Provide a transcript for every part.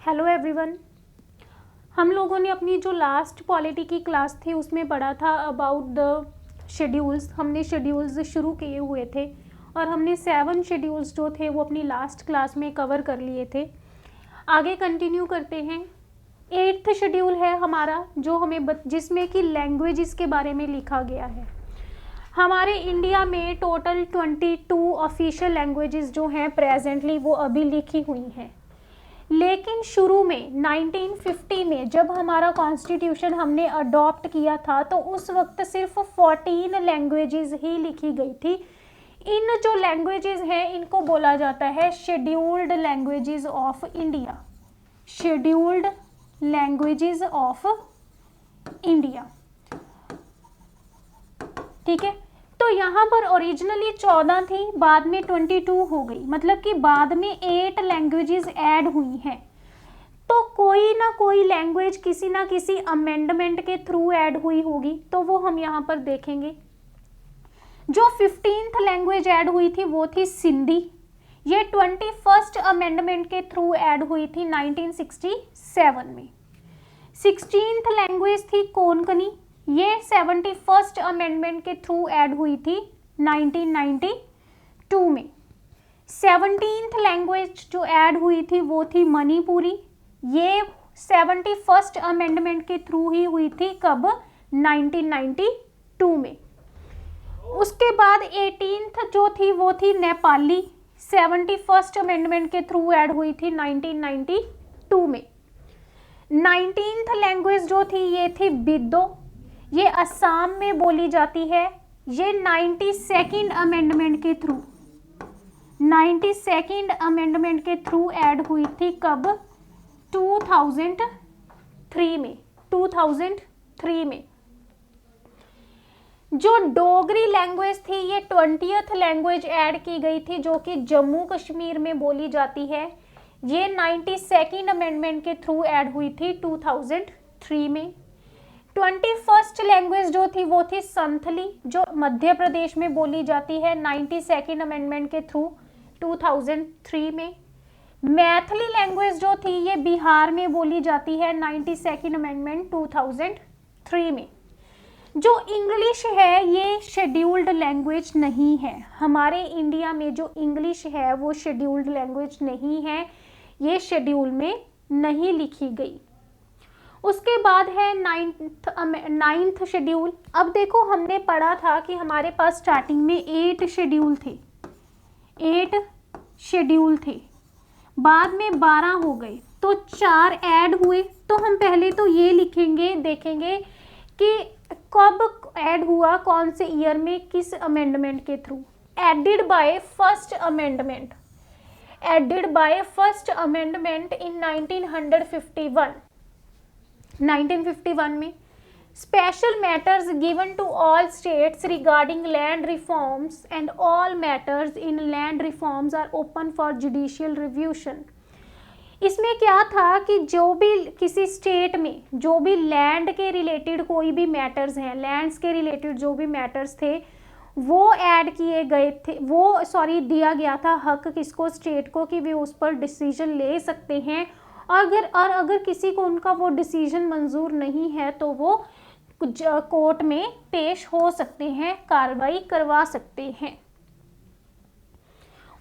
Hello everyone. हम लोगों ने अपनी जो लास्ट पॉलिटी की क्लास थी उसमें पढ़ा था अबाउट द शेड्यूल्स। हमने शेड्यूल्स शुरू किए हुए थे और हमने 7 शेड्यूल्स जो थे वो अपनी लास्ट क्लास में कवर कर लिए थे। आगे कंटिन्यू करते हैं। 8th शेड्यूल है हमारा जो हमें जिसमें कि लैंग्वेजेस के बारे में लिखा गया है। हमारे इंडिया में टोटल 22 ऑफिशियल लैंग्वेजेस जो हैं प्रेजेंटली वो अभी लिखी हुई हैं, लेकिन शुरू में 1950 में जब हमारा कॉन्स्टिट्यूशन हमने अडॉप्ट किया था तो उस वक्त सिर्फ 14 लैंग्वेजेस ही लिखी गई थी। इन जो लैंग्वेजेस हैं इनको बोला जाता है scheduled languages of India. Scheduled languages of India, ठीक है। तो यहाँ पर ओरिजिनली 14 थी, बाद में 22 हो गई, मतलब कि बाद में 8 लैंग्वेजेस ऐड हुई हैं। तो कोई ना कोई लैंग्वेज किसी ना किसी अमेंडमेंट के थ्रू ऐड हुई होगी, तो वो हम यहाँ पर देखेंगे। जो 15th लैंग्वेज ऐड हुई थी वो थी सिंधी। ये 21st अमेंडमेंट के थ्रू ऐड हुई थी 1967 में। 16th लैंग्वेज थी कोंकणी। ये 71st अमेंडमेंट के थ्रू ऐड हुई थी 1992 में। 17th लैंग्वेज जो ऐड हुई थी वो थी मणिपुरी। ये 71st अमेंडमेंट के थ्रू ही हुई थी, कब? 1992 में। उसके बाद 18th जो थी वो थी नेपाली। 71st अमेंडमेंट के थ्रू ऐड हुई थी 1992 में। 19th लैंग्वेज जो थी ये थी बिदो। ये असम में बोली जाती है। ये 92nd अमेंडमेंट के थ्रू 92nd अमेंडमेंट के थ्रू ऐड हुई थी, कब? 2003 में। 2003 में। जो डोगरी लैंग्वेज थी ये 20th लैंग्वेज ऐड की गई थी जो कि जम्मू कश्मीर में बोली जाती है। ये 92nd अमेंडमेंट के थ्रू ऐड हुई थी 2003 में। 21st लैंग्वेज जो थी वो थी संथली, जो मध्य प्रदेश में बोली जाती है 92nd अमेंडमेंट के थ्रू 2003 में। मैथिली लैंग्वेज जो थी ये बिहार में बोली जाती है 92nd अमेंडमेंट 2003 में। जो इंग्लिश है ये शेड्यूल्ड लैंग्वेज नहीं है। हमारे इंडिया में जो इंग्लिश है वो शेड्यूल्ड लैंग्वेज नहीं है, ये शेड्यूल में नहीं लिखी गई। उसके बाद है 9th शेड्यूल। अब देखो हमने पढ़ा था कि हमारे पास स्टार्टिंग में 8 शेड्यूल थे, 8 शेड्यूल थे, बाद में 12 हो गए, तो 4 ऐड हुए। तो हम पहले तो ये लिखेंगे, देखेंगे कि कब ऐड हुआ, कौन से ईयर में, किस अमेंडमेंट के through. Added by first amendment, added by first amendment in 1951 में। Special matters given to all states regarding land reforms and all matters in land reforms are open for judicial revision. इसमें क्या था कि जो भी किसी state में जो भी लैंड के रिलेटेड कोई भी मैटर्स हैं, लैंड्स के रिलेटेड जो भी मैटर्स थे वो ऐड किए गए थे, वो दिया गया था हक किसको? स्टेट को, कि वे उस पर डिसीजन ले सकते हैं। अगर किसी को उनका वो डिसीजन मंजूर नहीं है तो वो कोर्ट में पेश हो सकते हैं, कार्रवाई करवा सकते हैं।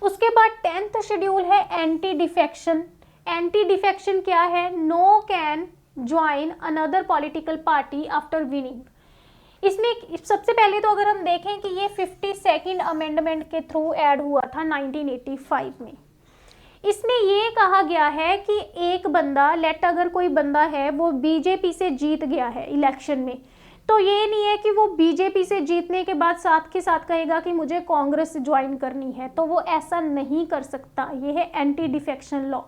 उसके बाद 10th शेड्यूल है एंटी डिफेक्शन। एंटी डिफेक्शन क्या है? No can join another political party after winning. इसमें सबसे पहले तो अगर हम देखें कि ये 52nd अमेंडमेंट के थ्रू ऐड हुआ था 1985 में। इसमें ये कहा गया है कि एक बंदा, अगर कोई बंदा है वो बीजेपी से जीत गया है इलेक्शन में, तो ये नहीं है कि वो बीजेपी से जीतने के बाद साथ के साथ कहेगा कि मुझे कांग्रेस ज्वाइन करनी है, तो वो ऐसा नहीं कर सकता। ये है एंटी डिफेक्शन लॉ।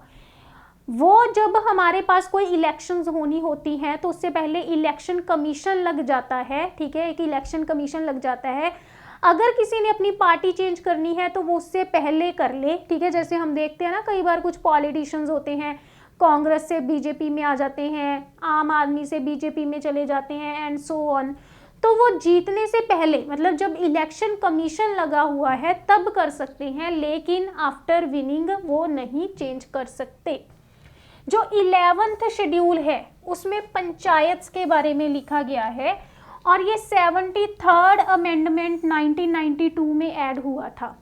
वो जब हमारे पास कोई इलेक्शंस होनी होती हैं तो उससे पहले इलेक्शन कमीशन लग जाता है, ठीक है, एक इलेक्शन कमीशन लग जाता है। अगर किसी ने अपनी पार्टी चेंज करनी है तो वो उससे पहले कर ले, ठीक है। जैसे हम देखते हैं ना, कई बार कुछ पॉलिटिशियंस होते हैं कांग्रेस से बीजेपी में आ जाते हैं, आम आदमी से बीजेपी में चले जाते हैं एंड सो ऑन। तो वो जीतने से पहले, मतलब जब इलेक्शन कमीशन लगा हुआ है तब कर सकते हैं, लेकिन आफ्टर विनिंग वो नहीं चेंज कर सकते। जो 11th शेड्यूल है उसमें पंचायत के बारे में लिखा गया है और ये 73rd अमेंडमेंट 1992 में ऐड हुआ था।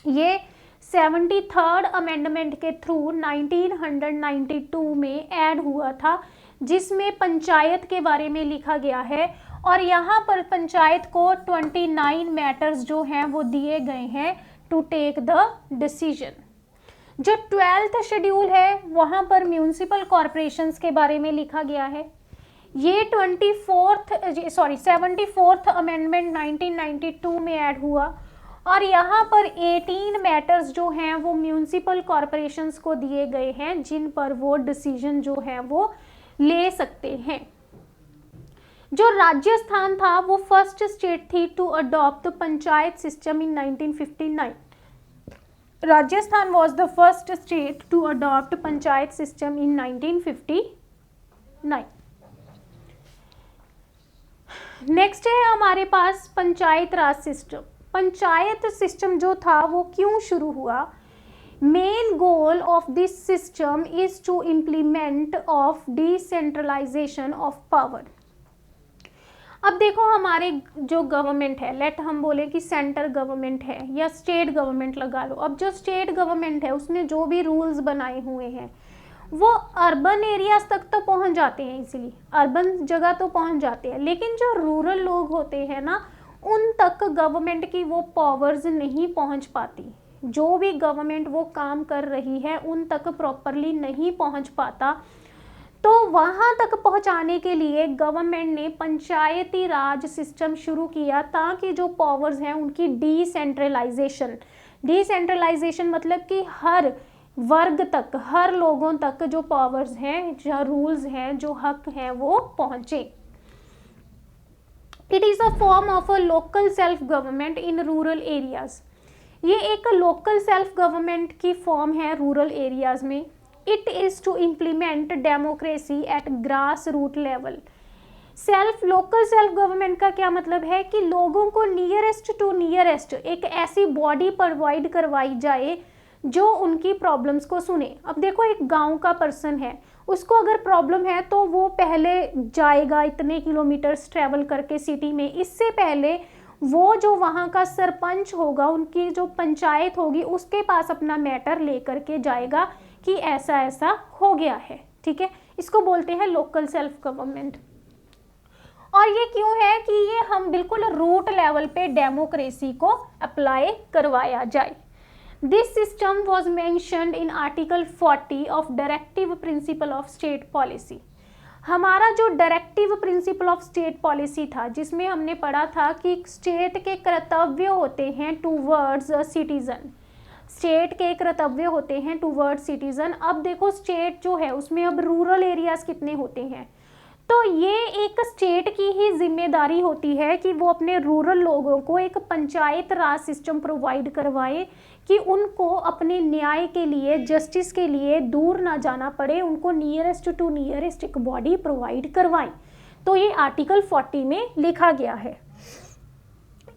ये 73rd अमेंडमेंट के थ्रू 1992 में ऐड हुआ था, जिसमें पंचायत के बारे में लिखा गया है और यहाँ पर पंचायत को 29 मैटर्स जो हैं वो दिए गए हैं टू टेक द डिसीजन। जो 12th शेड्यूल है वहाँ पर म्यूनिसिपल कॉरपोरेशंस के बारे में लिखा गया है। ये 74th अमेंडमेंट 1992 में ऐड हुआ और यहाँ पर 18 मैटर्स जो हैं वो म्यूनिसिपल कॉरपोरेशंस को दिए गए हैं जिन पर वो डिसीजन जो है वो ले सकते हैं। जो राजस्थान था वो फर्स्ट स्टेट थी to adopt panchayat system in 1959। Rajasthan was the first state to adopt panchayat system in 1959। Next है हमारे पास पंचायत राज सिस्टम। पंचायत सिस्टम जो था वो क्यों शुरू हुआ? Main goal of this system is to implement of decentralisation of power. अब देखो हमारे जो गवर्नमेंट है, लेट हम बोले कि सेंटर गवर्नमेंट है या स्टेट गवर्नमेंट लगा लो। अब जो स्टेट गवर्नमेंट है उसने जो भी रूल्स बनाए हुए हैं वो अर्बन एरियाज तक तो पहुंच जाते हैं, इसीलिए अर्बन जगह तो पहुंच जाते हैं, लेकिन जो रूरल लोग होते हैं ना उन तक गवर्नमेंट की वो पावर्स नहीं पहुंच पाती। जो भी गवर्नमेंट वो काम कर रही है उन तक प्रॉपरली नहीं पहुंच पाता। तो वहाँ तक पहुँचाने के लिए गवर्नमेंट ने पंचायती राज सिस्टम शुरू किया ताकि जो पावर्स हैं उनकी डिसेंट्रलाइजेशन मतलब कि हर वर्ग तक, हर लोगों तक जो पावर्स हैं, जो रूल्स हैं, जो हक हैं वो पहुँचे। It is a form of a local self government in rural areas. ये एक लोकल सेल्फ गवर्नमेंट की फॉर्म है रूरल एरियाज में। It is to implement democracy at grass root level। Local self government का क्या मतलब है कि लोगों को नियरेस्ट टू नियरेस्ट एक ऐसी बॉडी प्रोवाइड करवाई जाए जो उनकी प्रॉब्लम्स को सुने। अब देखो एक गांव का पर्सन है, उसको अगर प्रॉब्लम है तो वो पहले जाएगा इतने किलोमीटर्स ट्रैवल करके सिटी में, इससे पहले वो जो वहाँ का सरपंच होगा, उनकी जो पंचायत होगी उसके पास अपना मैटर लेकर के जाएगा कि ऐसा ऐसा हो गया है। ठीक है, इसको बोलते हैं लोकल सेल्फ गवर्नमेंट। और ये क्यों है कि ये हम बिल्कुल रूट लेवल पे डेमोक्रेसी को अप्लाई करवाया जाए। This system was mentioned in article 40 of directive principle of state policy. हमारा जो directive principle of state policy था जिसमें हमने पढ़ा था कि स्टेट के कर्तव्य होते हैं टूवर्ड्स अ सिटीजन, स्टेट के कर्तव्य होते हैं टूवर्ड सिटीजन। अब देखो स्टेट जो है उसमें अब रूरल एरियाज कितने होते हैं, तो ये एक स्टेट की ही जिम्मेदारी होती है कि वो अपने रूरल लोगों को एक पंचायत राज सिस्टम प्रोवाइड करवाए कि उनको अपने न्याय के लिए, जस्टिस के लिए दूर ना जाना पड़े, उनको नियरेस्ट टू नियरेस्ट एक बॉडी प्रोवाइड करवाएं। तो ये आर्टिकल 40 में लिखा गया है।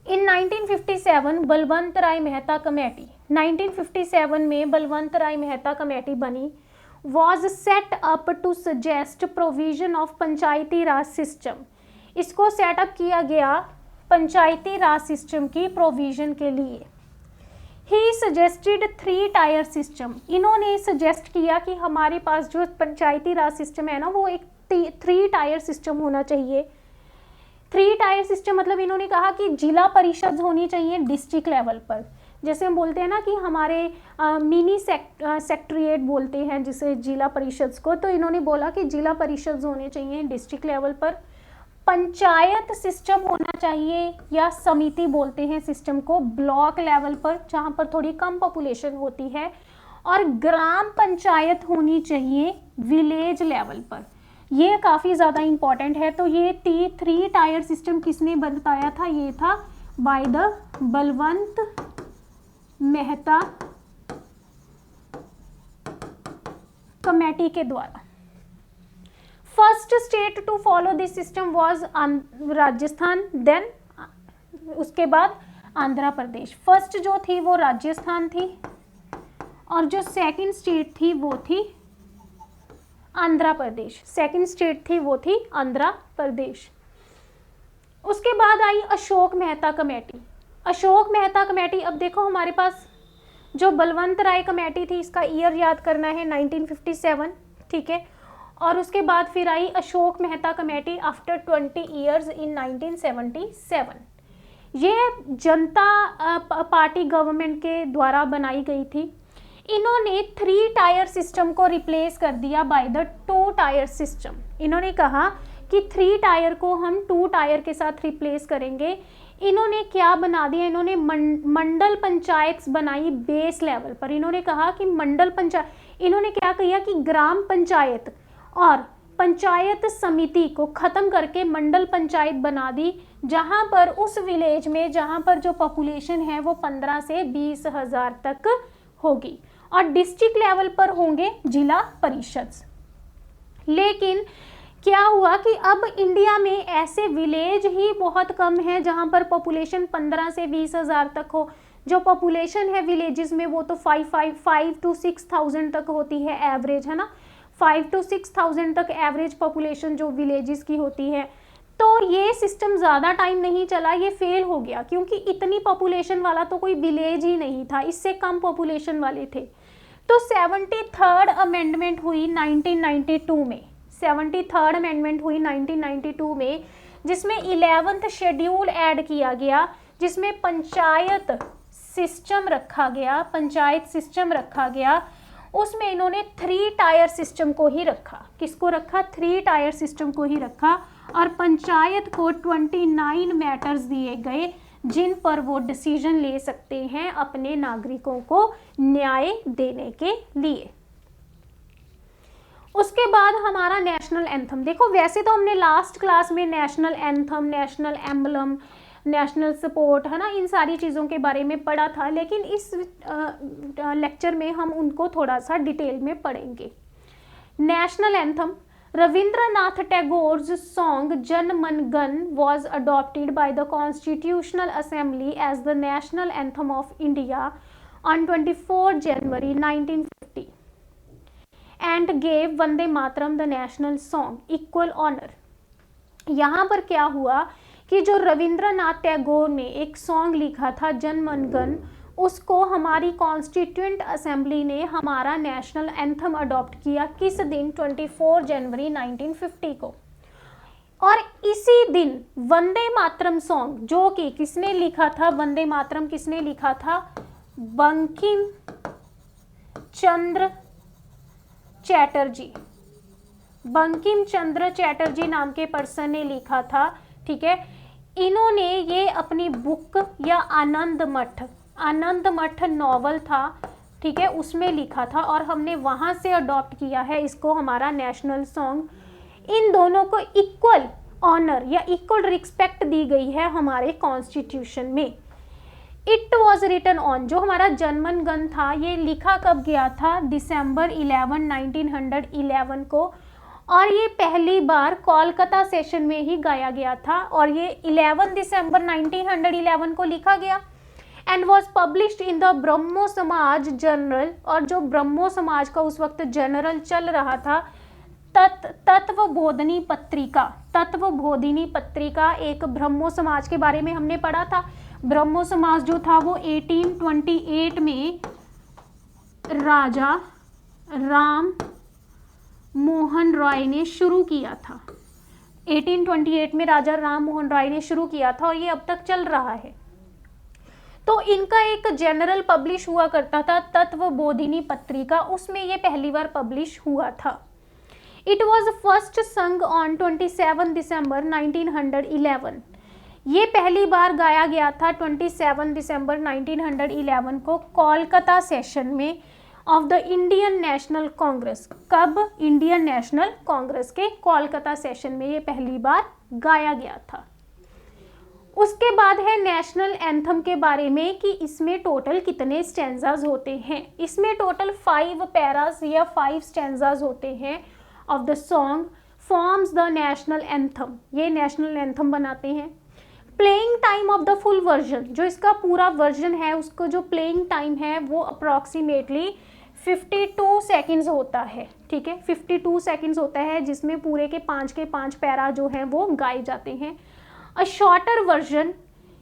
इन 1957 बलवंत राय मेहता कमेटी, 1957 में बलवंत राय मेहता कमेटी बनी, was set up to suggest provision of panchayati raj system. इसको सेटअप किया गया पंचायती राज सिस्टम की प्रोविजन के लिए। He suggested 3 tier system. इन्होंने सजेस्ट किया कि हमारे पास जो पंचायती राज सिस्टम है ना वो एक 3 टायर सिस्टम होना चाहिए। 3 टायर सिस्टम मतलब इन्होंने कहा कि जिला परिषद होनी चाहिए डिस्ट्रिक्ट लेवल पर, जैसे हम बोलते हैं ना कि हमारे मिनी सेक्रेटेरिएट बोलते हैं जिसे जिला परिषद को, तो इन्होंने बोला कि जिला परिषद होने चाहिए डिस्ट्रिक्ट लेवल पर। पंचायत सिस्टम होना चाहिए या समिति बोलते हैं सिस्टम को ब्लॉक लेवल पर जहाँ पर थोड़ी कम पॉपुलेशन होती है, और ग्राम पंचायत होनी चाहिए विलेज लेवल पर। ये काफ़ी ज़्यादा इम्पॉर्टेंट है। तो ये 3 टायर सिस्टम किसने बताया था? ये था by the Balwant Mehta committee के द्वारा। First state to follow this system was Rajasthan, then उसके बाद आंध्र प्रदेश। फर्स्ट जो थी वो राजस्थान थी और जो सेकंड स्टेट थी वो थी आंध्र प्रदेश, सेकंड स्टेट थी वो थी आंध्र प्रदेश। उसके बाद आई अशोक मेहता कमेटी। अशोक मेहता कमेटी, अब देखो हमारे पास जो बलवंत राय कमेटी थी इसका ईयर याद करना है 1957, ठीक है। और उसके बाद फिर आई Ashok Mehta committee after 20 years in 1977। ये जनता पार्टी गवर्नमेंट के द्वारा बनाई गई थी। इन्होंने 3 टायर सिस्टम को रिप्लेस कर दिया बाय द 2 टायर सिस्टम। इन्होंने कहा कि 3 टायर को हम 2 टायर के साथ रिप्लेस करेंगे। इन्होंने क्या बना दिया, इन्होंने मंडल पंचायत बनाई बेस लेवल पर। इन्होंने कहा कि मंडल पंचायत, इन्होंने क्या किया कि ग्राम पंचायत और पंचायत समिति को खत्म करके मंडल पंचायत बना दी, जहां पर उस विलेज में जहां पर जो पॉपुलेशन है वो 15 से 20 हजार तक होगी और डिस्ट्रिक्ट लेवल पर होंगे जिला परिषद। लेकिन क्या हुआ कि अब इंडिया में ऐसे विलेज ही बहुत कम है जहां पर पॉपुलेशन 15 से 20 हजार तक हो। जो पॉपुलेशन है विलेजेस में वो तो 5 to 6,000 तक होती है एवरेज, है ना। 5 to 6,000 तक एवरेज पॉपुलेशन जो विलेजेस की होती है। तो ये सिस्टम ज़्यादा टाइम नहीं चला, ये फेल हो गया क्योंकि इतनी पॉपुलेशन वाला तो कोई विलेज ही नहीं था, इससे कम पॉपुलेशन वाले थे। तो 73rd अमेंडमेंट हुई 1992 में। 73rd अमेंडमेंट हुई 1992 में, जिसमें 11th शेड्यूल ऐड किया गया, जिसमें पंचायत सिस्टम रखा गया। पंचायत सिस्टम रखा गया, उसमें इन्होंने 3 टायर सिस्टम को ही रखा। किसको रखा? 3 टायर सिस्टम को ही रखा। और पंचायत को 29 मैटर्स दिए गए जिन पर वो डिसीजन ले सकते हैं अपने नागरिकों को न्याय देने के लिए। उसके बाद हमारा नेशनल एंथम। देखो वैसे तो हमने लास्ट क्लास में national anthem, national emblem, national support, है ना, इन सारी चीज़ों के बारे में पढ़ा था, लेकिन इस लेक्चर में हम उनको थोड़ा सा डिटेल में पढ़ेंगे। National anthem, Rabindranath Tagore's song Jan Man Gan was adopted by the Constitutional Assembly as the national anthem of India on 24 January 1950 and gave Vande Mataram the national song equal honor। यहाँ पर क्या हुआ कि जो रविंद्रनाथ टैगोर ने एक song लिखा था जन मन गण, उसको हमारी कॉन्स्टिट्यूएंट असेंबली ने हमारा नेशनल एंथम अडॉप्ट किया। किस दिन? 24 जनवरी 1950 को। और इसी दिन वंदे मातरम सॉन्ग, जो कि किसने लिखा था? वंदे मातरम किसने लिखा था? बंकिम चंद्र चैटर्जी। बंकिम चंद्र चैटर्जी नाम के पर्सन ने लिखा था, ठीक है। इन्होंने ये अपनी बुक या आनंद मठ नॉवल था, ठीक है, उसमें लिखा था और हमने वहाँ से अडॉप्ट किया है इसको हमारा नेशनल सॉन्ग। इन दोनों को इक्वल ऑनर या इक्वल रिस्पेक्ट दी गई है हमारे कॉन्स्टिट्यूशन में। इट वॉज रिटन ऑन, जो हमारा जनमन गण था ये लिखा कब गया था? December 11, 1911 को। और ये पहली बार कोलकाता सेशन में ही गाया गया था और ये 11 दिसंबर 1911 को लिखा गया and was published in the Brahmo Samaj journal. और जो ब्रह्मो समाज का उस वक्त जनरल चल रहा था, तत्वबोधिनी पत्रिका एक ब्रह्मो समाज के बारे में हमने पढ़ा था। ब्रह्मो समाज जो था वो 1828 में राजा राम मोहन रॉय ने शुरू किया था। 1828 में राजा राम मोहन रॉय ने शुरू किया था और ये अब तक चल रहा है। तो इनका एक जनरल पब्लिश हुआ करता था तत्वबोधिनी पत्रिका, उसमें ये पहली बार पब्लिश हुआ था। इट वॉज फर्स्ट संग ऑन 27 दिसंबर 1911। ये पहली बार गाया गया था 27 दिसंबर 1911 को कोलकाता सेशन में of the Indian National Congress. कब? इंडियन नेशनल कांग्रेस के कोलकाता सेशन में ये पहली बार गाया गया था। उसके बाद है नेशनल एंथम के बारे में कि इसमें टोटल कितने स्टैंजाज होते हैं। इसमें टोटल 5 पैरास या 5 स्टैंजाज होते हैं of the song forms the national anthem. ये नेशनल एंथम बनाते हैं। Playing time of the full version, जो इसका पूरा वर्जन है उसको जो प्लेइंग टाइम है वो अप्रॉक्सीमेटली 52 सेकंड्स होता है, ठीक है, 52 सेकंड्स होता है, जिसमें पूरे के 5 पैरा जो हैं वो गाए जाते हैं। अ शॉर्टर वर्जन,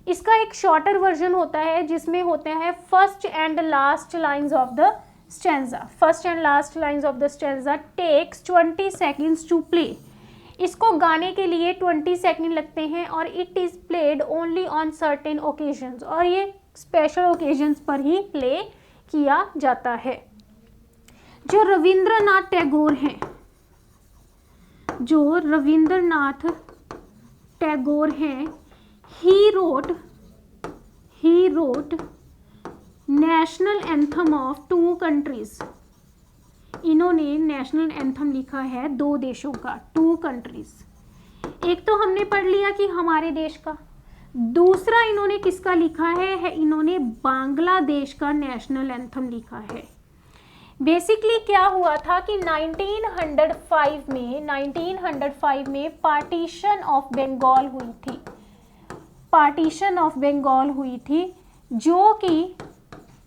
इसका एक शॉर्टर वर्जन होता है जिसमें होते हैं first and last lines of the stanza. First and last lines of the stanza takes 20 seconds to play. इसको गाने के लिए 20 सेकंड लगते हैं और it is played only on certain occasions, और ये स्पेशल ओकेजन्स पर ही प्ले किया जाता है। जो रविंद्रनाथ टैगोर हैं, जो रविंद्रनाथ टैगोर हैं, he wrote national anthem of 2 countries. इन्होंने नेशनल एंथम लिखा है 2 देशों का, 2 कंट्रीज। एक तो हमने पढ़ लिया कि हमारे देश का, दूसरा इन्होंने किसका लिखा है इन्होंने बांग्लादेश का नेशनल एंथम लिखा है। बेसिकली क्या हुआ था कि 1905 में पार्टीशन ऑफ बंगाल हुई थी, पार्टीशन ऑफ बंगाल हुई थी, जो कि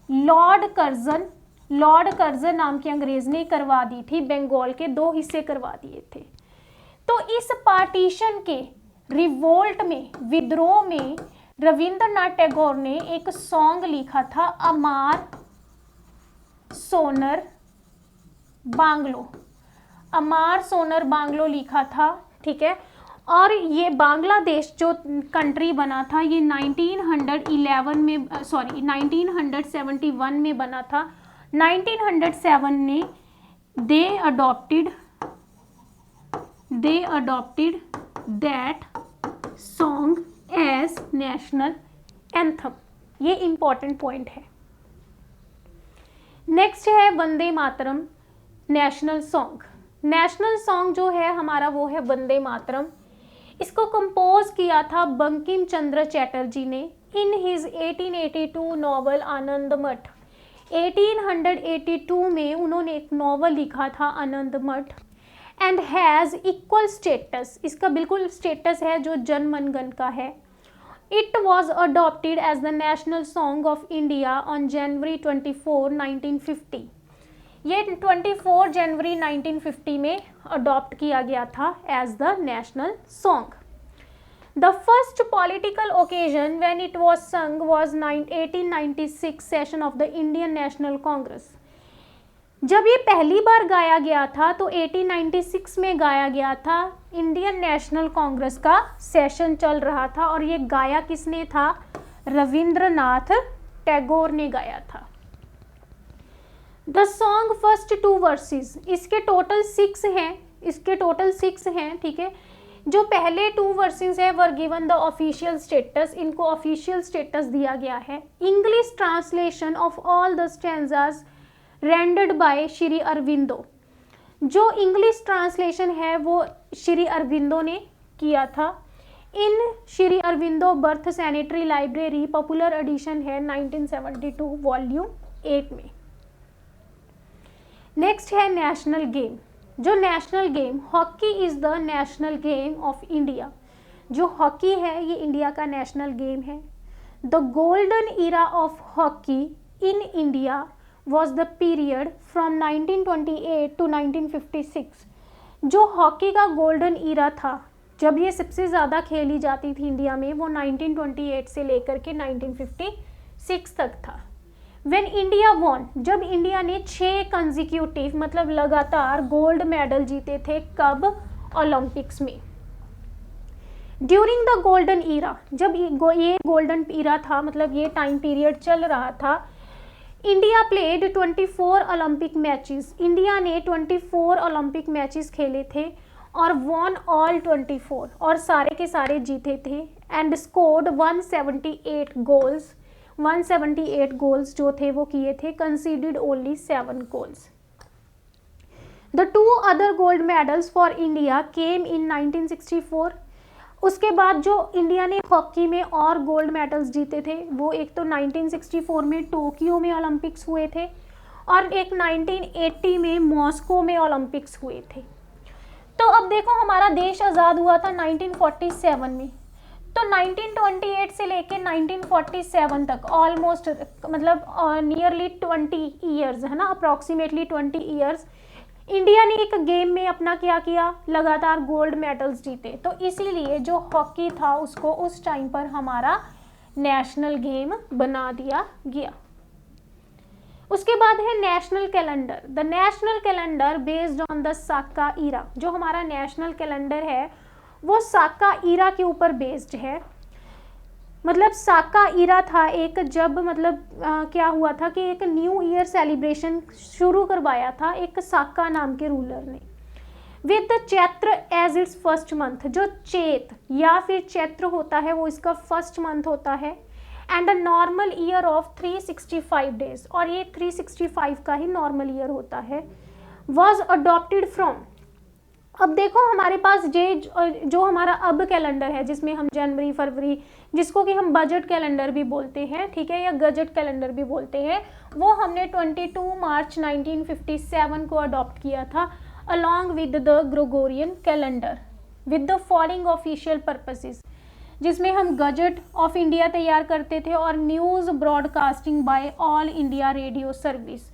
लॉर्ड कर्जन नाम के अंग्रेज ने करवा दी थी। बंगाल के 2 हिस्से करवा दिए थे। तो इस पार्टीशन के रिवोल्ट में, विद्रोह में, रविंद्रनाथ टैगोर ने एक सॉन्ग लिखा था, अमार सोनर बांग्लो लिखा था, ठीक है। और ये बांग्लादेश जो कंट्री बना था ये 1971 में बना था। 1907 में they adopted that song as national anthem. ये इंपॉर्टेंट पॉइंट है। नेक्स्ट है Vande Mataram national song. National song जो है हमारा वो है वंदे मातरम। इसको कंपोज किया था बंकिम चंद्र चैटर्जी ने इन हिज 1882 नॉवल आनंद मठ। 1882 में उन्होंने एक नॉवल लिखा था आनंद मठ। एंड हैज़ इक्वल स्टेटस, इसका बिल्कुल स्टेटस है जो जन मन गण का है। It was adopted as the national song of India on January 24, 1950। ये 24 जनवरी 1950 में अडॉप्ट किया गया था as the national song. The first political occasion when it was sung was 1896 session of the Indian National Congress. जब ये पहली बार गाया गया था तो 1896 में गाया गया था। इंडियन नेशनल कांग्रेस का सेशन चल रहा था और ये गाया किसने था? रविंद्रनाथ टैगोर ने गाया था। द सॉन्ग फर्स्ट 2 वर्सेस, इसके टोटल 6 हैं, ठीक है। जो पहले 2 वर्सेस है were given the official status, इनको ऑफिशियल स्टेटस दिया गया है। English translation of all the stanzas rendered by Shri Aurobindo. जो इंग्लिश ट्रांसलेशन है वो श्री अरविंदो ने किया था। In Shri Aurobindo birth centenary library popular edition है 1972 वॉल्यूम 8 में। नेक्स्ट है नेशनल गेम। जो national game, hockey is the national game of India. जो हॉकी है ये इंडिया का नेशनल गेम है। The golden era of hockey in India was the period from 1928 to 1956। जो हॉकी का गोल्डन ईरा था, जब ये सबसे ज़्यादा खेली जाती थी इंडिया में, वो 1928 से लेकर के 1956 तक था। When इंडिया वॉन, जब इंडिया ने 6 कंजिक्यूटिव मतलब लगातार गोल्ड मेडल जीते थे, कब? ओलंपिक्स में। ड्यूरिंग द गोल्डन ईरा, जब ये गोल्डन ईरा था मतलब ये टाइम पीरियड चल रहा था, India played 24 Olympic matches. India ने 24 ओलंपिक मैचेस खेले थे और वॉन ऑल 24, और सारे के सारे जीते थे। And scored 178 goals. 178 गोल्स जो थे वो किए थे। Considered only 7 goals. The 2 other gold medals for India came in 1964। उसके बाद जो इंडिया ने हॉकी में और गोल्ड मेडल्स जीते थे वो एक तो 1964 में टोक्यो में ओलंपिक्स हुए थे और एक 1980 में मॉस्को में ओलंपिक्स हुए थे। तो अब देखो हमारा देश आज़ाद हुआ था 1947 में। तो 1928 से लेके 1947 तक ऑलमोस्ट मतलब नियरली 20 ईयर्स है ना, अप्रॉक्सीमेटली 20 ईयर्स इंडिया ने एक गेम में अपना क्या किया, लगातार गोल्ड मेडल्स जीते। तो इसीलिए जो हॉकी था उसको उस टाइम पर हमारा नेशनल गेम बना दिया गया। उसके बाद है national calendar. The national calendar based on the Saka era. जो हमारा नेशनल कैलेंडर है वो साका ईरा के ऊपर बेस्ड है। मतलब साका ईरा था एक, जब मतलब क्या हुआ था कि एक न्यू ईयर सेलिब्रेशन शुरू करवाया था एक साका नाम के रूलर ने, with the Chaitra as its first month. जो चैत या फिर चैत्र होता है वो इसका फर्स्ट मंथ होता है, and a normal year of 365 days, और ये 365 का ही नॉर्मल ईयर होता है। वॉज अडॉप्टेड फ्रॉम, अब देखो हमारे पास जो हमारा अब कैलेंडर है जिसमें हम जनवरी फरवरी, जिसको कि हम बजट कैलेंडर भी बोलते हैं, ठीक है, या गजट कैलेंडर भी बोलते हैं, वो हमने 22 मार्च 1957 को अडॉप्ट किया था along with the Gregorian calendar with the following official purposes, जिसमें हम गजट ऑफ इंडिया तैयार करते थे और news broadcasting by All India Radio service.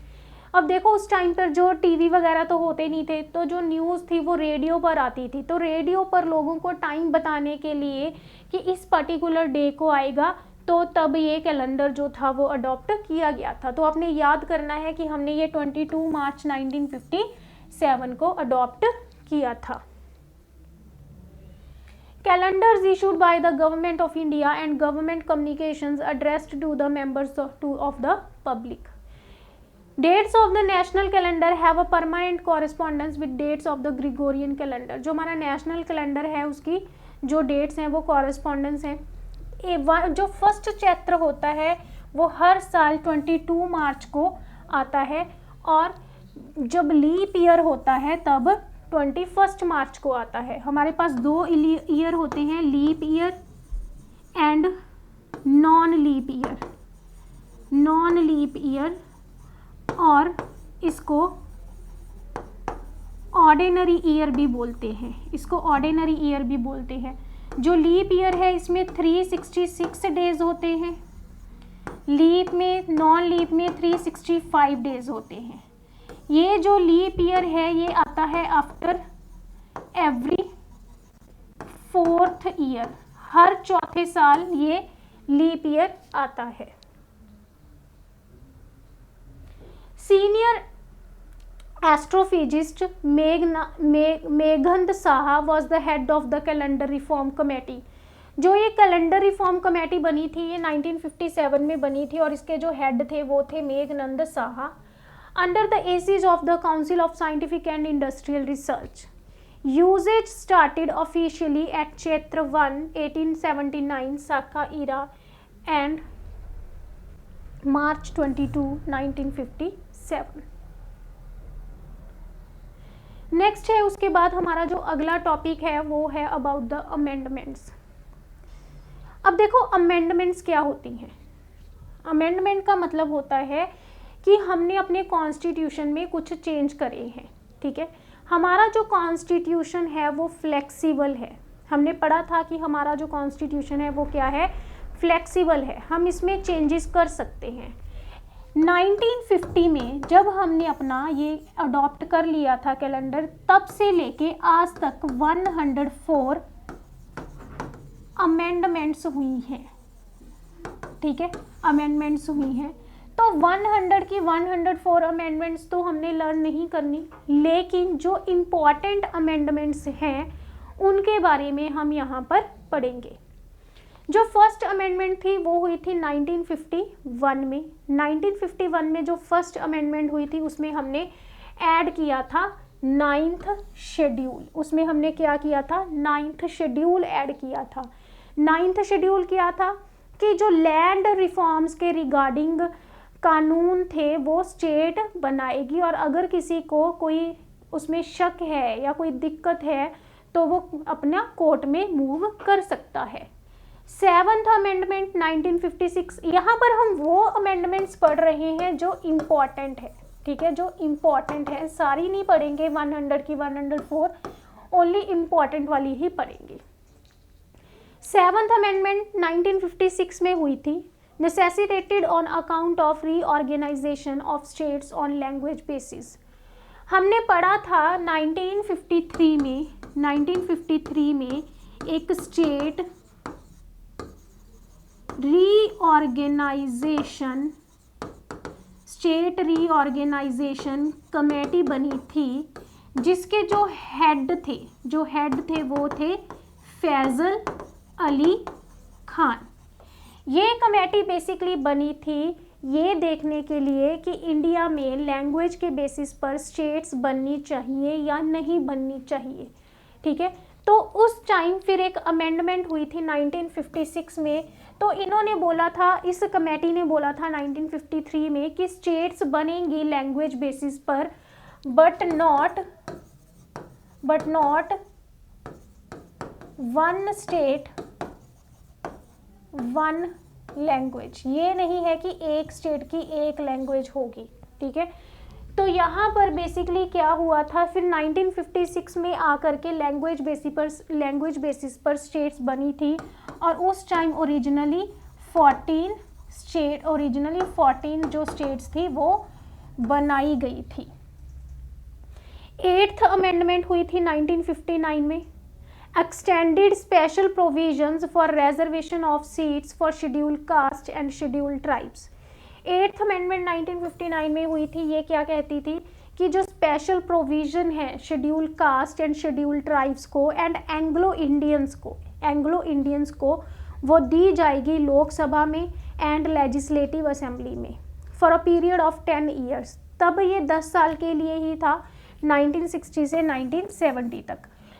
अब देखो उस टाइम पर जो टीवी वगैरह तो होते नहीं थे, तो जो न्यूज़ थी वो रेडियो पर आती थी, तो रेडियो पर लोगों को टाइम बताने के लिए कि इस पर्टिकुलर डे को आएगा, तो तब ये कैलेंडर जो था वो अडॉप्ट किया गया था। तो आपने याद करना है कि हमने ये 22 मार्च 1957 को अडॉप्ट किया था। Calendars issued by the Government of India and government communications addressed to the members of the public. Dates of the national calendar have a permanent correspondence with dates of the Gregorian calendar. जो हमारा national calendar है उसकी जो dates हैं वो correspondence हैं। जो first Chaitra होता है वो हर साल 22 मार्च को आता है, और जब लीप ईयर होता है तब 21 मार्च को आता है। हमारे पास दो ईयर होते हैं, leap year and non leap year. Non leap year और इसको ऑर्डिनरी ईयर भी बोलते हैं, इसको ऑर्डिनरी ईयर भी बोलते हैं। जो लीप ईयर है इसमें 366 डेज होते हैं, लीप में नॉन लीप में 365 डेज होते हैं। ये जो लीप ईयर है ये आता है आफ्टर एवरी 4th ईयर, हर चौथे साल ये लीप ईयर आता है। Senior astrophysicist Meghnad Saha was the head of the calendar reform committee. जो ये कैलेंडर रिफॉर्म कमेटी बनी थी ये 1957 में बनी थी, और इसके जो हेड थे वो थे मेघनंद Saha, under the aegis of the Council of Scientific and Industrial Research. Usage started officially at Chaitra 1, 1879 Saka era and March 22, 1957. Next है उसके बाद हमारा जो अगला टॉपिक है वो है अबाउट द अमेंडमेंट्स। अब देखो अमेंडमेंट्स क्या होती हैं। अमेंडमेंट का मतलब होता है कि हमने अपने कॉन्स्टिट्यूशन में कुछ चेंज करे हैं, ठीक है। हमारा जो कॉन्स्टिट्यूशन है वो फ्लेक्सिबल है। हमने पढ़ा था कि हमारा जो कॉन्स्टिट्यूशन है वो क्या है, फ्लेक्सिबल है, हम इसमें चेंजेस कर सकते हैं। 1950 में जब हमने अपना ये अडॉप्ट कर लिया था कैलेंडर, तब से लेके आज तक 104 अमेंडमेंट्स हुई हैं, ठीक है, अमेंडमेंट्स हुई हैं। तो 100 की 104 अमेंडमेंट्स तो हमने लर्न नहीं करनी, लेकिन जो इम्पॉर्टेंट अमेंडमेंट्स हैं उनके बारे में हम यहाँ पर पढ़ेंगे। जो फर्स्ट अमेंडमेंट थी वो हुई थी 1951 में। 1951 में जो फर्स्ट अमेंडमेंट हुई थी उसमें हमने ऐड किया था 9th शेड्यूल। उसमें हमने क्या किया था, 9th शेड्यूल ऐड किया था। 9th शेड्यूल क्या था कि जो लैंड रिफॉर्म्स के रिगार्डिंग कानून थे वो स्टेट बनाएगी, और अगर किसी को कोई उसमें शक है या कोई दिक्कत है तो वो अपना कोर्ट में मूव कर सकता है। 7th अमेंडमेंट 1956, यहाँ पर हम वो अमेंडमेंट्स पढ़ रहे हैं जो इम्पॉर्टेंट है, ठीक है, जो इम्पॉर्टेंट है, सारी नहीं पढ़ेंगे 100 की 104, ओनली इम्पॉर्टेंट वाली ही पढ़ेंगे। 7th अमेंडमेंट 1956 में हुई थी, necessitated on account of reorganisation of states on language basis. हमने पढ़ा था 1953 में एक स्टेट रीऑर्गेनाइजेशन कमेटी बनी थी, जिसके जो हेड थे वो थे फैजल अली खान। ये कमेटी बेसिकली बनी थी ये देखने के लिए कि इंडिया में लैंग्वेज के बेसिस पर स्टेट्स बननी चाहिए या नहीं बननी चाहिए, ठीक है। तो उस टाइम फिर एक अमेंडमेंट हुई थी 1956 में, तो इन्होंने बोला था, इस कमेटी ने बोला था 1953 में कि स्टेट्स बनेंगी लैंग्वेज बेसिस पर, but not one state one language. ये नहीं है कि एक स्टेट की एक लैंग्वेज होगी, ठीक है। तो यहाँ पर बेसिकली क्या हुआ था, फिर 1956 में आकर के लैंग्वेज बेसिस पर स्टेट्स बनी थी, और उस टाइम ओरिजिनली 14 जो स्टेट्स थी वो बनाई गई थी। 8th अमेंडमेंट हुई थी 1959 में, extended special provisions for reservation of seats for scheduled caste and scheduled tribes। 8th amendment 1959 में हुई थी। ये क्या कहती थी कि जो स्पेशल प्रोविजन है scheduled caste and scheduled tribes को एंड एंग्लो इंडियंस को वो दी जाएगी लोकसभा में एंड लेजिस्लेटिव असेंबली में for a period of 10 years. तब ये 10 साल के लिए ही था, 1960 से 1970 तक।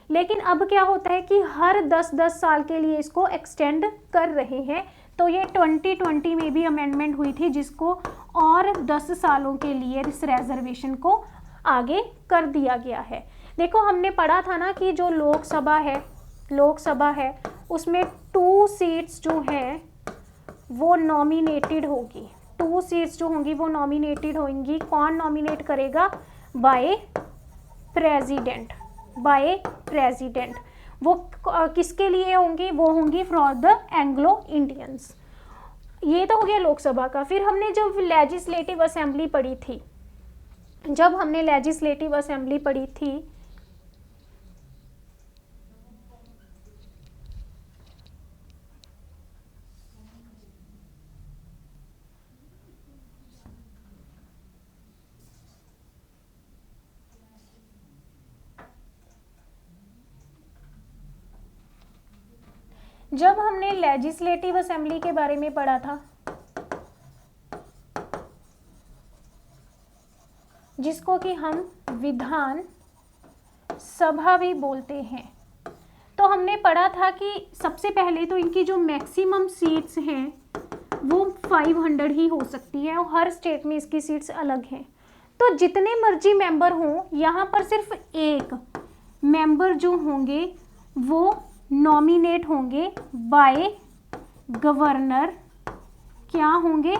लेकिन अब क्या होता है कि हर 10-10 साल के लिए इसको एक्सटेंड कर रहे हैं। तो ये 2020 में भी अमेंडमेंट हुई थी, जिसको और 10 सालों के लिए इस रिजर्वेशन को आगे कर दिया गया है। देखो हमने पढ़ा था ना कि जो लोकसभा है उसमें 2 सीट्स जो हैं वो नॉमिनेटेड होगी। 2 सीट्स जो होंगी वो नॉमिनेटेड होंगी। कौन नॉमिनेट करेगा? By president. वो किसके लिए होंगी? वो होंगी फॉर द एंग्लो इंडियंस। ये तो हो गया लोकसभा का। फिर हमने जब लेजिस्लेटिव असेंबली पढ़ी थी, जब हमने लेजिस्लेटिव असेंबली के बारे में पढ़ा था, जिसको कि हम विधान सभा भी बोलते हैं, तो हमने पढ़ा था कि सबसे पहले तो इनकी जो मैक्सिमम सीट्स हैं वो 500 ही हो सकती है, और हर स्टेट में इसकी सीट्स अलग हैं। तो जितने मर्जी मेंबर हों, यहाँ पर सिर्फ एक मेंबर जो होंगे वो नॉमिनेट होंगे बाय गवर्नर। क्या होंगे?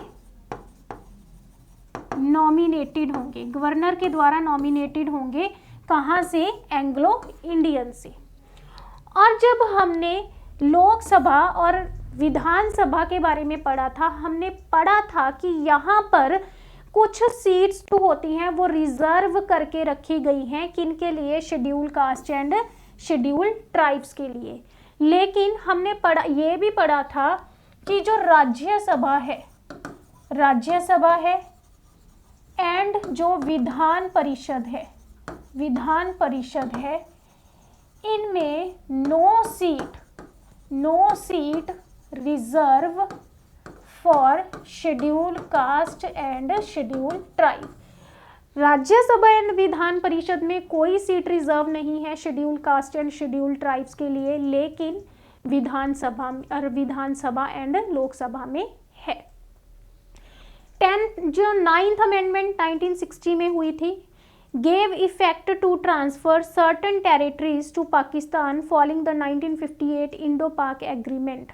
नॉमिनेटेड होंगे, गवर्नर के द्वारा नॉमिनेटेड होंगे। कहाँ से? एंग्लो इंडियन से। और जब हमने लोकसभा और विधानसभा के बारे में पढ़ा था, हमने पढ़ा था कि यहाँ पर कुछ सीट्स जो होती हैं वो रिजर्व करके रखी गई हैं। किनके लिए? Scheduled caste and scheduled tribes के लिए। लेकिन हमने ये भी पढ़ा था कि जो राज्यसभा है एंड जो विधान परिषद है, इनमें no seat reserve for scheduled caste and scheduled tribe. Rajya Sabha and Vidhan Parishad में कोई सीट रिजर्व नहीं है scheduled caste and scheduled tribes के लिए, लेकिन विधानसभा एंड लोकसभा में है। 9th अमेंडमेंट 1960 में हुई थी, gave effect to transfer certain territories to Pakistan following the 1958 Indo Pak agreement.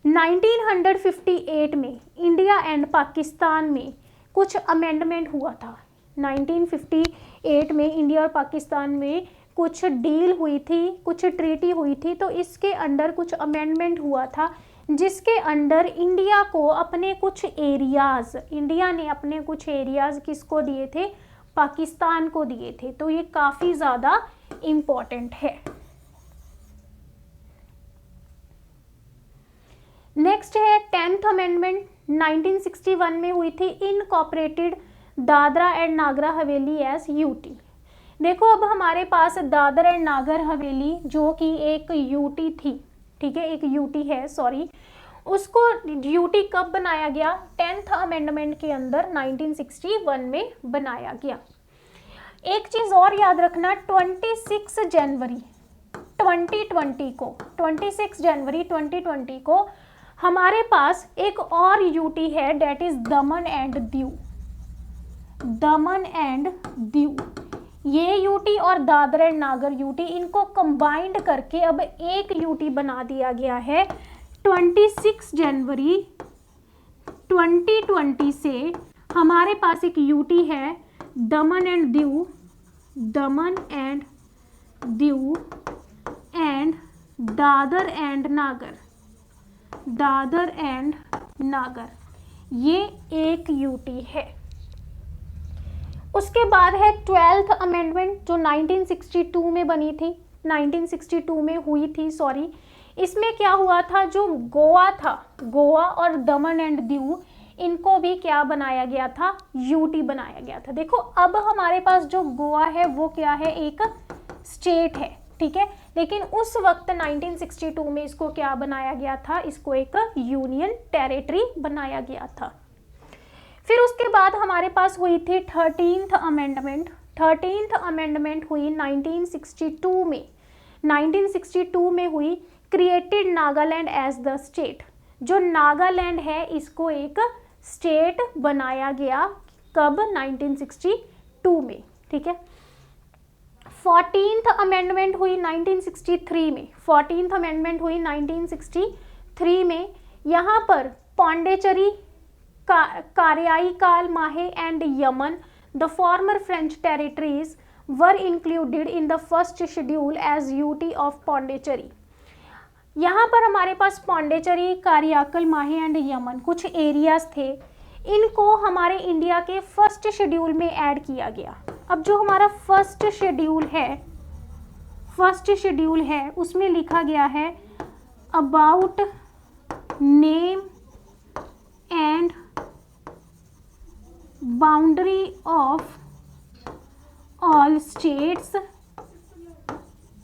1958 में इंडिया एंड पाकिस्तान में कुछ अमेंडमेंट हुआ था। 1958 में इंडिया और पाकिस्तान में कुछ डील हुई थी, कुछ ट्रीटी हुई थी, तो इसके अंडर कुछ अमेंडमेंट हुआ था जिसके अंडर इंडिया को अपने कुछ एरियाज, इंडिया ने अपने कुछ एरियाज किसको दिए थे, पाकिस्तान को दिए थे। तो ये काफी ज्यादा इंपॉर्टेंट है। नेक्स्ट है 10th अमेंडमेंट 1961 में हुई थी, incorporated Dadra and Nagar Haveli as UT. देखो अब हमारे पास दादर एंड नागर हवेली जो कि एक यूटी थी, ठीक है, एक यूटी है, सॉरी, उसको यूटी कब बनाया गया, 10th अमेंडमेंट के अंदर 1961 में बनाया गया। एक चीज और याद रखना, 26 जनवरी 2020 को हमारे पास एक और यूटी है, date is Daman and Diu. Daman and Diu, ये यूटी और दादर एंड नागर यूटी, इनको कंबाइंड करके अब एक यूटी बना दिया गया है। 26 जनवरी 2020 से हमारे पास एक यूटी है दमन and Diu, Daman and Diu and Dadar and नागर, दादर एंड नागर, ये एक यूटी है। उसके बाद है 12th अमेंडमेंट जो 1962 में बनी थी, 1962 में हुई थी, सॉरी। इसमें क्या हुआ था, जो गोवा था, गोवा और दमन एंड दीव, इनको भी क्या बनाया गया था, यूटी बनाया गया था। देखो अब हमारे पास जो गोवा है वो क्या है, एक स्टेट है, ठीक है, लेकिन उस वक्त 1962 में इसको क्या बनाया गया था, इसको एक यूनियन टेरिटरी बनाया गया था। फिर उसके बाद हमारे पास हुई थी 13th अमेंडमेंट। 13th अमेंडमेंट हुई 1962 में, 1962 में हुई, created Nagaland as the state. जो नागालैंड है इसको एक स्टेट बनाया गया, कब, 1962 में, ठीक है। 14th अमेंडमेंट हुई 1963 में, 14th अमेंडमेंट हुई 1963 में। यहाँ पर Pondicherry, Karaikal, Mahe and Yanam, the former French territories were included in the first schedule as UT of Pondicherry. यहाँ पर हमारे पास पौंडीचेरी, कारियाकल, माहे एंड यमन कुछ एरियाज थे, इनको हमारे इंडिया के फर्स्ट शेड्यूल में ऐड किया गया। अब जो हमारा फर्स्ट शेड्यूल है उसमें लिखा गया है about name and boundary of all states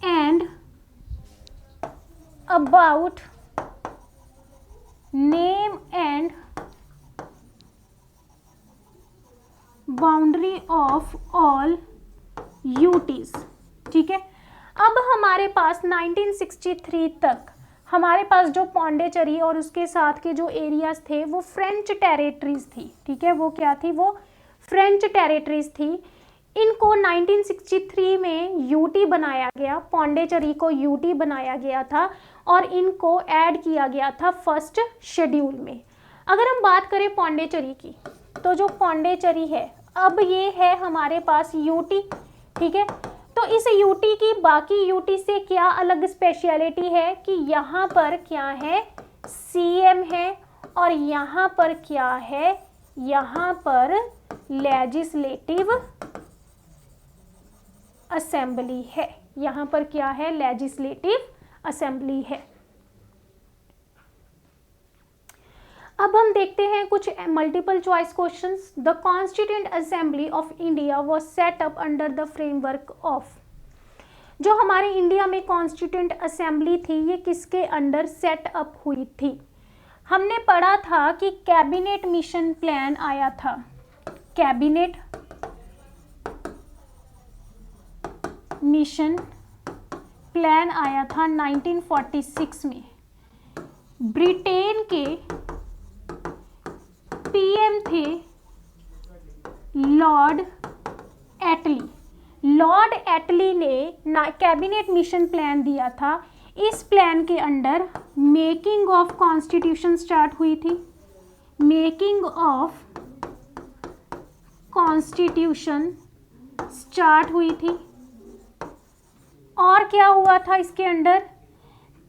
and about name and boundary of all UTs, ठीक है। अब हमारे पास 1963 तक हमारे पास जो पौंडीचेरी और उसके साथ के जो एरियाज थे वो फ्रेंच टेरिटरीज थी, ठीक है, वो क्या थी, वो फ्रेंच टेरिटरीज थी। इनको 1963 में यूटी बनाया गया, पौंडीचेरी को यूटी बनाया गया था और इनको ऐड किया गया था फर्स्ट शेड्यूल में। अगर हम बात करें पौंडीचेरी की, तो जो पौंडीचेरी है अब ये है हमारे पास यूटी, ठीक है। तो इस यूटी की बाकी यूटी से क्या अलग स्पेशलिटी है कि यहाँ पर क्या है, सीएम है, और यहाँ पर क्या है, यहाँ पर लेजिस्लेटिव असेंबली है, यहाँ पर क्या है, लेजिस्लेटिव असेंबली है। अब हम देखते हैं कुछ multiple choice questions. The constituent assembly of India was set up under the framework of, जो हमारे इंडिया में कॉन्स्टिट्यूएंट असेंबली थी ये किसके अंडर सेट अप हुई थी। हमने पढ़ा था कि कैबिनेट मिशन प्लान आया था, कैबिनेट मिशन प्लान आया था 1946 में। ब्रिटेन के पीएम थे लॉर्ड एटली। लॉर्ड एटली ने कैबिनेट मिशन प्लान दिया था। इस प्लान के under making of constitution start हुई थी, मेकिंग ऑफ कॉन्स्टिट्यूशन स्टार्ट हुई थी। और क्या हुआ था इसके अंडर,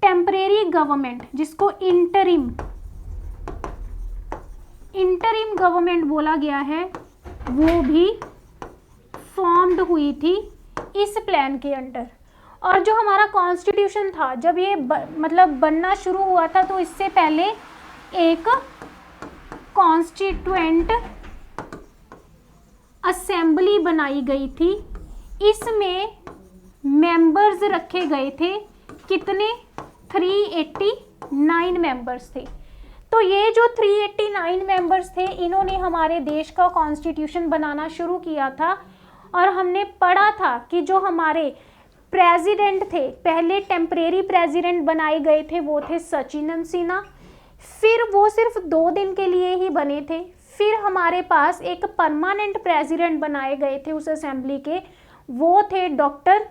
टेम्परेरी गवर्नमेंट जिसको इंटरिम गवर्नमेंट बोला गया है, वो भी फॉर्म्ड हुई थी इस प्लान के अंडर। और जो हमारा कॉन्स्टिट्यूशन था, जब ये मतलब बनना शुरू हुआ था, तो इससे पहले एक कॉन्स्टिट्यूएंट असेंबली बनाई गई थी। इसमें मेंबर्स रखे गए थे, कितने, 389 मेंबर्स थे। तो ये जो 389 मेंबर्स थे, इन्होंने हमारे देश का कॉन्स्टिट्यूशन बनाना शुरू किया था। और हमने पढ़ा था कि जो हमारे प्रेसिडेंट थे, पहले टेम्परेरी प्रेसिडेंट बनाए गए थे, वो थे सचिनंद सिन्हा। फिर वो सिर्फ 2 दिन के लिए ही बने थे। फिर हमारे पास एक परमानेंट प्रेसिडेंट बनाए गए थे उस असेंबली के, वो थे डॉक्टर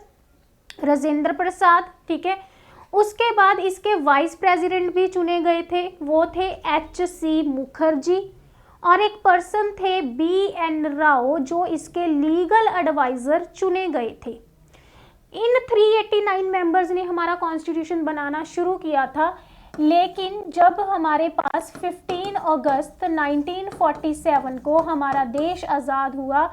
राजेंद्र प्रसाद, ठीक है। उसके बाद इसके वाइस प्रेसिडेंट भी चुने गए थे, वो थे HC मुखर्जी। और एक पर्सन थे BN राव, जो इसके लीगल एडवाइजर चुने गए थे। इन 389 मेंबर्स ने हमारा कॉन्स्टिट्यूशन बनाना शुरू किया था। लेकिन जब हमारे पास 15 अगस्त 1947 को हमारा आदेश आज़ाद हुआ,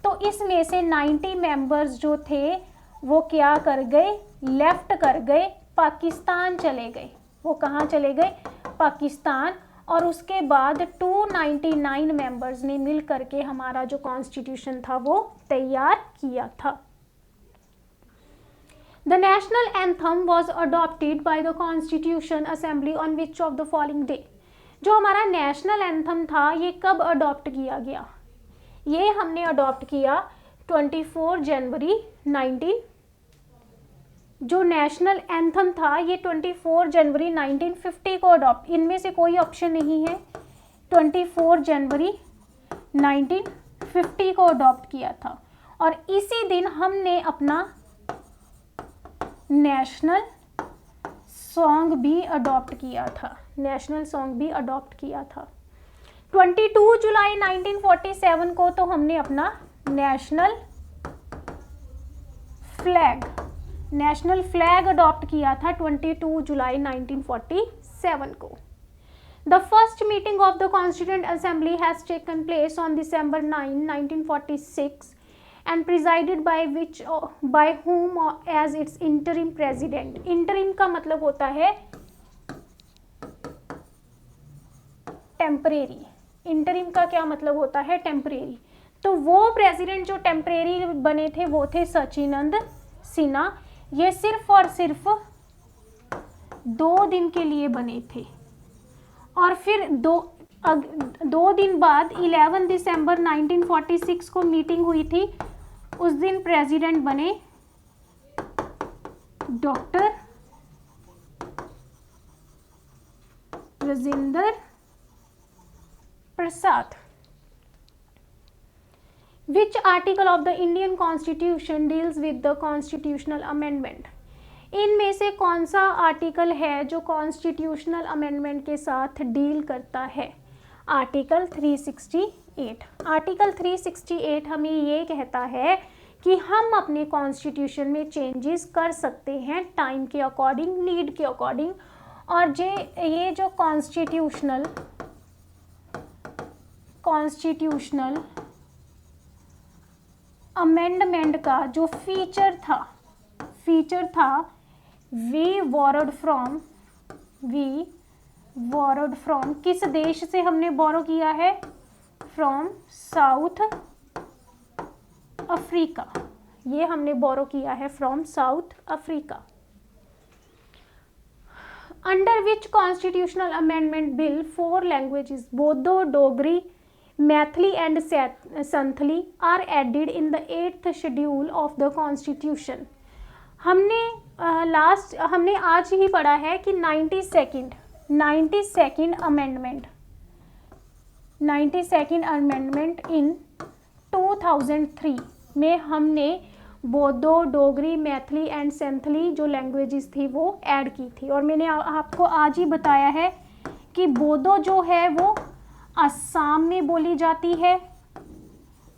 तो इसमें से 90 मेंबर्स जो थे वो क्या कर गए, लेफ्ट कर गए, पाकिस्तान चले गए। वो कहाँ चले गए, पाकिस्तान। और उसके बाद 299 मेंबर्स ने मिल करके हमारा जो कॉन्स्टिट्यूशन था वो तैयार किया था। The national anthem was adopted by the Constitution Assembly on which of the following day? जो हमारा नेशनल एंथम था, ये कब अडॉप्ट किया गया? ये हमने अडॉप्ट किया 24 जनवरी 19, जो नेशनल एंथम था ये 24 जनवरी 1950 को अडॉप्ट, इनमें से कोई ऑप्शन नहीं है, 24 जनवरी 1950 को अडॉप्ट किया था। और इसी दिन हमने अपना नेशनल सॉन्ग भी अडॉप्ट किया था, नेशनल सॉन्ग भी अडॉप्ट किया था। 22 जुलाई 1947 को तो हमने अपना नेशनल फ्लैग अडॉप्ट किया था 22 जुलाई 1947 को। The first meeting of the constituent assembly has taken place on December 9, 1946 and presided by whom as its interim president। interim का मतलब होता है टेम्परेरी। interim का क्या मतलब होता है, टेम्परेरी। तो वो प्रेसिडेंट जो टेम्परेरी बने थे वो थे सचिनंद सिन्हा। ये सिर्फ और सिर्फ 2 दिन के लिए बने थे। और फिर दो दिन बाद 11 दिसंबर 1946 को मीटिंग हुई थी। उस दिन प्रेसिडेंट बने doctor Rajendra Prasad. Which article of the Indian Constitution deals with the constitutional amendment? इनमें से कौन सा आर्टिकल है जो कॉन्स्टिट्यूशनल अमेंडमेंट के साथ डील करता है? आर्टिकल 368। आर्टिकल 368 हमें ये कहता है कि हम अपने कॉन्स्टिट्यूशन में चेंजेस कर सकते हैं टाइम के अकॉर्डिंग, नीड के अकॉर्डिंग। और ये जो कॉन्स्टिट्यूशनल अमेंडमेंट का जो फीचर था वी बोरोड फ्रॉम किस देश से हमने बोरो किया है? From South Africa. ये हमने बोरो किया है from South Africa. Under which constitutional amendment bill 4 languages Bodo, Dogri, Maithili and Santhali are added in the 8th schedule of the constitution. हमने आज ही पढ़ा है कि 92nd अमेंडमेंट इन 2003 में हमने बोडो, डोगरी, मैथिली एंड संथली जो लैंग्वेजेस थी वो ऐड की थी। और मैंने आपको आज ही बताया है कि बोडो जो है वो असम में बोली जाती है,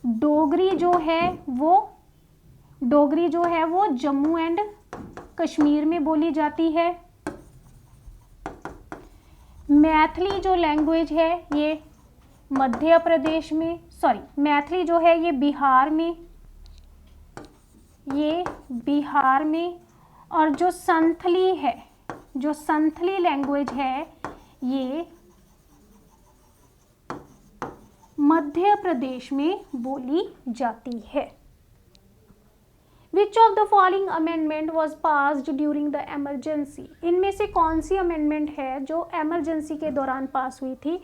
डोगरी जो है वो जम्मू एंड कश्मीर में बोली जाती है। मैथिली जो लैंग्वेज है ये मध्य प्रदेश में, मैथिली जो है ये बिहार में, और जो संथली लैंग्वेज है ये मध्य प्रदेश में बोली जाती है। Which of the following amendment was passed during the emergency? इनमें से कौन सी अमेंडमेंट है जो एमरजेंसी के दौरान पास हुई थी?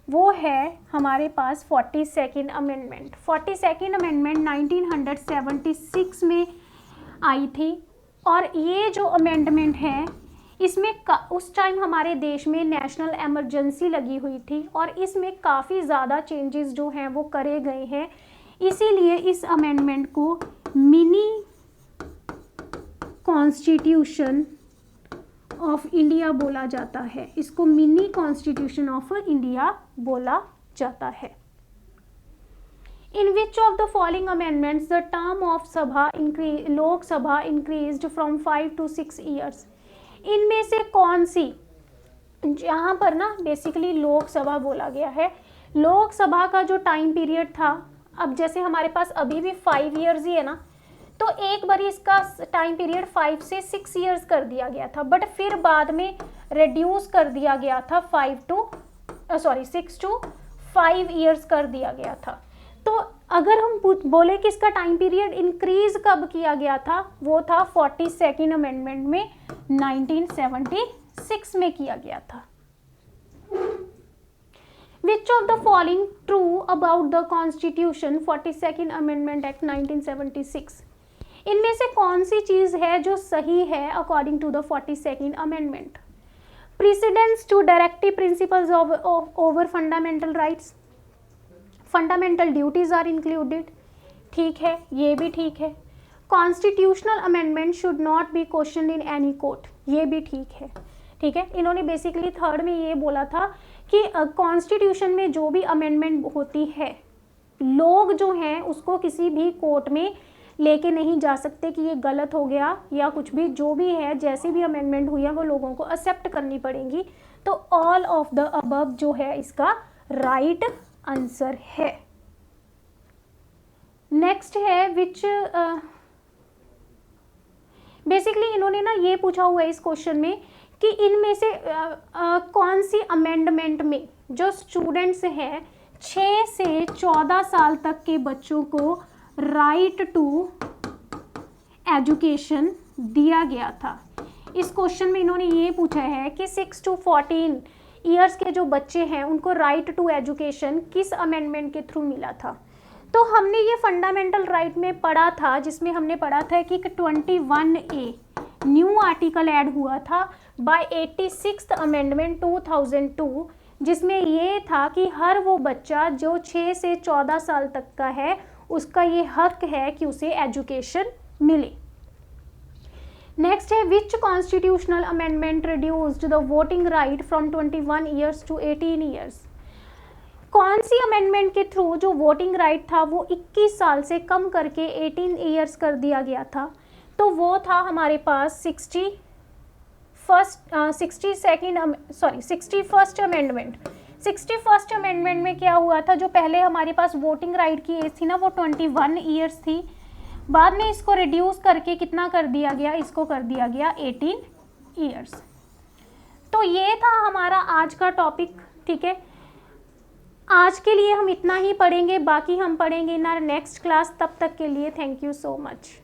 वो है हमारे पास 42nd अमेंडमेंट। 42nd अमेंडमेंट 1976 में आई थी, और ये जो अमेंडमेंट है इसमें उस टाइम हमारे देश में नेशनल इमरजेंसी लगी हुई थी, और इसमें काफ़ी ज़्यादा चेंजेस जो हैं वो करे गए हैं। इसीलिए इस अमेंडमेंट को मिनी कॉन्स्टिट्यूशन ऑफ इंडिया बोला जाता है। इसको मिनी कॉन्स्टिट्यूशन ऑफ इंडिया बोला जाता है। In which of the following amendments the term of लोक सभा increased from 5 to 6 years? इनमें से कौन सी, यहाँ पर ना बेसिकली लोकसभा बोला गया है। लोकसभा का जो टाइम पीरियड था, अब जैसे हमारे पास अभी भी 5 इयर्स ही है ना, तो एक बार इसका टाइम पीरियड 5 से 6 इयर्स कर दिया गया था, बट फिर बाद में रिड्यूस कर दिया गया था 6 to 5 इयर्स कर दिया गया था। तो अगर हम बोले कि इसका टाइम पीरियड इंक्रीज कब किया गया था, वो था 42nd अमेंडमेंट में 1976 में किया गया था। Which of the following true about the Constitution 42nd Amendment Act 1976? इनमें से कौन सी चीज है जो सही है according to the 42nd amendment? Precedence to directive principles over fundamental rights, fundamental duties are included, ठीक है, ये भी ठीक है। Constitutional amendment should not be questioned in any court, ये भी ठीक है। ठीक है, इन्होंने बेसिकली थर्ड में ये बोला था कि कॉन्स्टिट्यूशन में जो भी अमेंडमेंट होती है, लोग जो हैं उसको किसी भी कोर्ट में लेके नहीं जा सकते कि ये गलत हो गया या कुछ भी, जो भी है जैसी भी अमेंडमेंट हुई है वो लोगों को एक्सेप्ट करनी पड़ेगी। तो ऑल ऑफ द अबव जो है इसका राइट आंसर है। नेक्स्ट है विच, बेसिकली इन्होंने ना ये पूछा हुआ है इस क्वेश्चन में कि इनमें से कौन सी अमेंडमेंट में जो स्टूडेंट्स हैं 6 से 14 साल तक के बच्चों को राइट टू एजुकेशन दिया गया था। इस क्वेश्चन में इन्होंने ये पूछा है कि 6 to 14 ईयर्स के जो बच्चे हैं उनको राइट टू एजुकेशन किस अमेंडमेंट के थ्रू मिला था। तो हमने ये फंडामेंटल राइट में पढ़ा था, जिसमें हमने पढ़ा था कि 21A न्यू आर्टिकल ऐड हुआ था बाय 86th अमेंडमेंट 2002, जिसमें ये था कि हर वो बच्चा जो 6 से 14 साल तक का है उसका ये हक है कि उसे एजुकेशन मिले। नेक्स्ट है which constitutional amendment reduced the voting right from 21 years to 18 years? कौन सी अमेंडमेंट के थ्रू जो वोटिंग राइट था वो 21 साल से कम करके 18 ईयर्स कर दिया गया था? तो वो था हमारे पास 61st अमेंडमेंट। 61st अमेंडमेंट में क्या हुआ था, जो पहले हमारे पास वोटिंग राइट की एज थी ना वो 21 ईयर्स थी, बाद में इसको रिड्यूस करके कितना कर दिया गया, इसको कर दिया गया 18 ईयर्स। तो ये था हमारा आज का टॉपिक। ठीक है, आज के लिए हम इतना ही पढ़ेंगे, बाकी हम पढ़ेंगे इन आवर नेक्स्ट क्लास। तब तक के लिए थैंक यू सो मच।